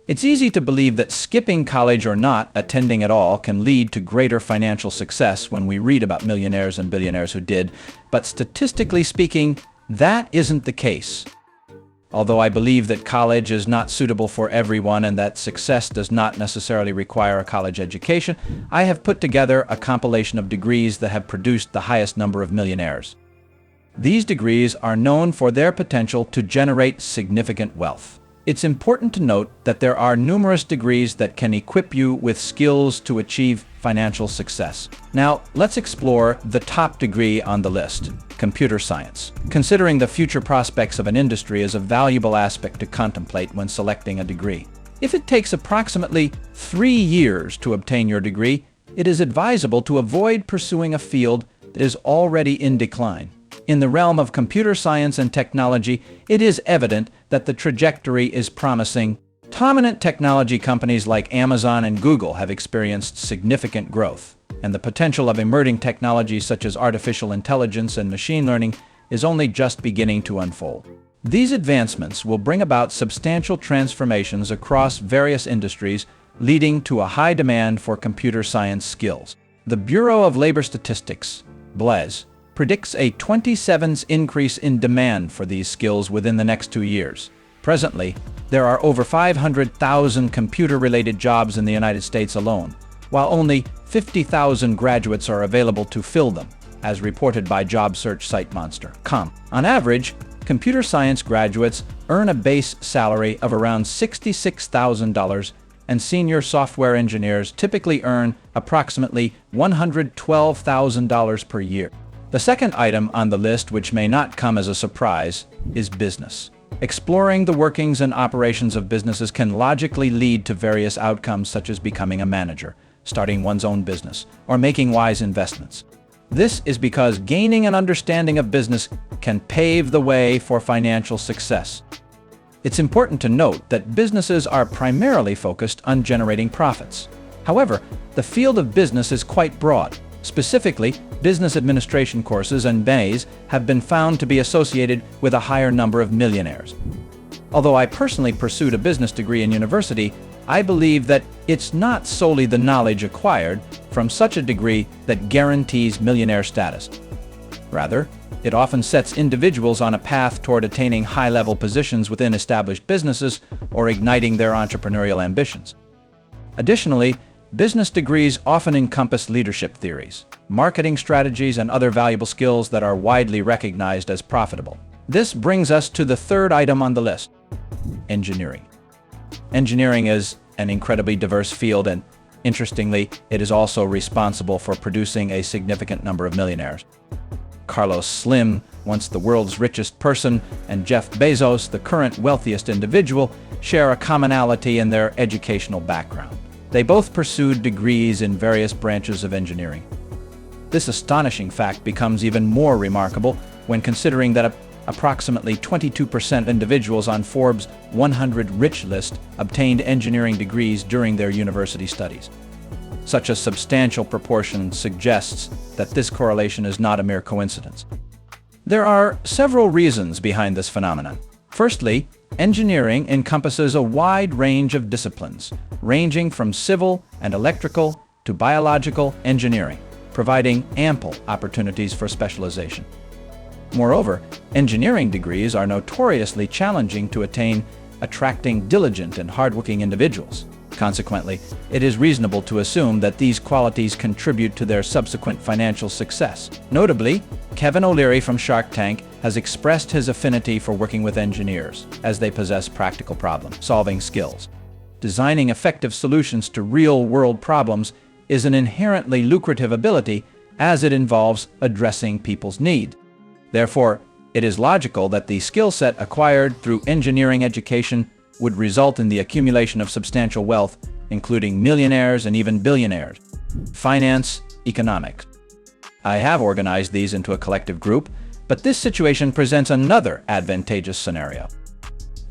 It's easy to believe that skipping college or not attending at all can lead to greater financial success when we read about millionaires and billionaires who did, but statistically speaking, that isn't the case. Although I believe that college is not suitable for everyone and that success does not necessarily require a college education, I have put together a compilation of degrees that have produced the highest number of millionaires. These degrees are known for their potential to generate significant wealth. It's important to note that there are numerous degrees that can equip you with skills to achieve financial success. Now, let's explore the top degree on the list, computer science. Considering the future prospects of an industry is a valuable aspect to contemplate when selecting a degree. If it takes approximately 3 years to obtain your degree, it is advisable to avoid pursuing a field that is already in decline. In the realm of computer science and technology, it is evident that the trajectory is promising. Dominant technology companies like Amazon and Google have experienced significant growth, and the potential of emerging technologies such as artificial intelligence and machine learning is only just beginning to unfold. These advancements will bring about substantial transformations across various industries, leading to a high demand for computer science skills. The Bureau of Labor Statistics, BLES, predicts a 27% increase in demand for these skills within the next 2 years. Presently, there are over 500,000 computer-related jobs in the United States alone, while only 50,000 graduates are available to fill them, as reported by job search site Monster.com. On average, computer science graduates earn a base salary of around $66,000, and senior software engineers typically earn approximately $112,000 per year. The second item on the list, which may not come as a surprise, is business. Exploring the workings and operations of businesses can logically lead to various outcomes such as becoming a manager, starting one's own business, or making wise investments. This is because gaining an understanding of business can pave the way for financial success. It's important to note that businesses are primarily focused on generating profits. However, the field of business is quite broad. Specifically, business administration courses and MBAs have been found to be associated with a higher number of millionaires. Although I personally pursued a business degree in university, I believe that it's not solely the knowledge acquired from such a degree that guarantees millionaire status. Rather, it often sets individuals on a path toward attaining high-level positions within established businesses or igniting their entrepreneurial ambitions. Additionally, business degrees often encompass leadership theories, marketing strategies, and other valuable skills that are widely recognized as profitable. This brings us to the third item on the list, engineering. Engineering is an incredibly diverse field, and interestingly, it is also responsible for producing a significant number of millionaires. Carlos Slim, once the world's richest person, and Jeff Bezos, the current wealthiest individual, share a commonality in their educational background. They both pursued degrees in various branches of engineering. This astonishing fact becomes even more remarkable when considering that approximately 22% of individuals on Forbes' 100 Rich list obtained engineering degrees during their university studies. Such a substantial proportion suggests that this correlation is not a mere coincidence. There are several reasons behind this phenomenon. Firstly, engineering encompasses a wide range of disciplines, ranging from civil and electrical to biological engineering, providing ample opportunities for specialization. Moreover, engineering degrees are notoriously challenging to attain, attracting diligent and hardworking individuals. Consequently, it is reasonable to assume that these qualities contribute to their subsequent financial success. Notably, Kevin O'Leary from Shark Tank has expressed his affinity for working with engineers, as they possess practical problem-solving skills. Designing effective solutions to real-world problems is an inherently lucrative ability, as it involves addressing people's needs. Therefore, it is logical that the skill set acquired through engineering education would result in the accumulation of substantial wealth, including millionaires and even billionaires. Finance, economics. I have organized these into a collective group, but this situation presents another advantageous scenario.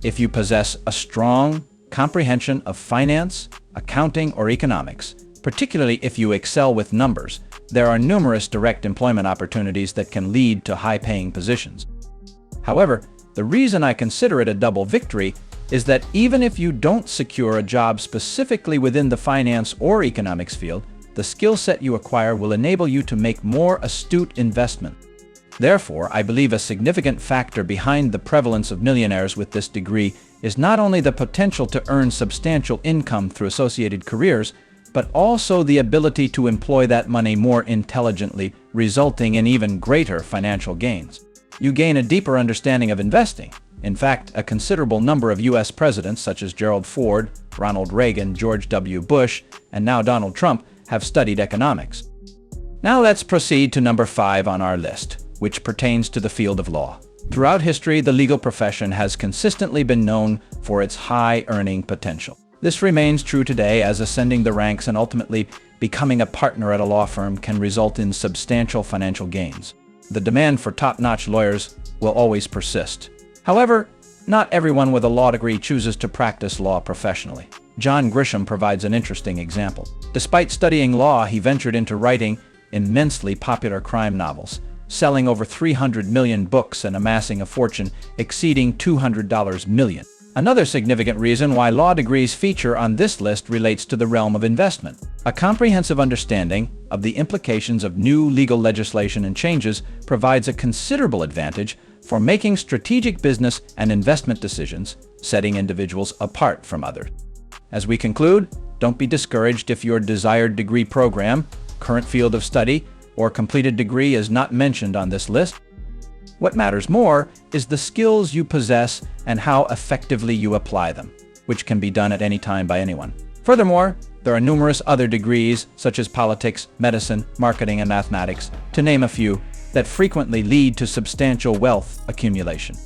If you possess a strong comprehension of finance, accounting, or economics, particularly if you excel with numbers, there are numerous direct employment opportunities that can lead to high-paying positions. However, the reason I consider it a double victory is that even if you don't secure a job specifically within the finance or economics field, the skill set you acquire will enable you to make more astute investment. Therefore, I believe a significant factor behind the prevalence of millionaires with this degree is not only the potential to earn substantial income through associated careers, but also the ability to employ that money more intelligently, resulting in even greater financial gains. You gain a deeper understanding of investing. In fact, a considerable number of U.S. presidents such as Gerald Ford, Ronald Reagan, George W. Bush, and now Donald Trump have studied economics. Now let's proceed to number 5 on our list, which pertains to the field of law. Throughout history, the legal profession has consistently been known for its high earning potential. This remains true today, as ascending the ranks and ultimately becoming a partner at a law firm can result in substantial financial gains. The demand for top-notch lawyers will always persist. However, not everyone with a law degree chooses to practice law professionally. John Grisham provides an interesting example. Despite studying law, he ventured into writing immensely popular crime novels, selling over 300 million books and amassing a fortune exceeding $200 million. Another significant reason why law degrees feature on this list relates to the realm of investment. A comprehensive understanding of the implications of new legal legislation and changes provides a considerable advantage for making strategic business and investment decisions, setting individuals apart from others. As we conclude, don't be discouraged if your desired degree program, current field of study, or completed degree is not mentioned on this list. What matters more is the skills you possess and how effectively you apply them, which can be done at any time by anyone. Furthermore, there are numerous other degrees, such as politics, medicine, marketing, and mathematics, to name a few, that frequently lead to substantial wealth accumulation.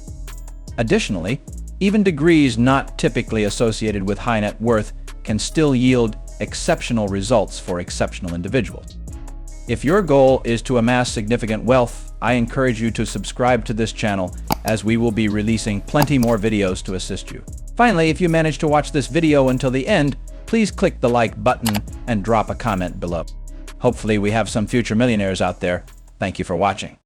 Additionally, even degrees not typically associated with high net worth can still yield exceptional results for exceptional individuals. If your goal is to amass significant wealth, I encourage you to subscribe to this channel, as we will be releasing plenty more videos to assist you. Finally, if you managed to watch this video until the end, please click the like button and drop a comment below. Hopefully we have some future millionaires out there. Thank you for watching.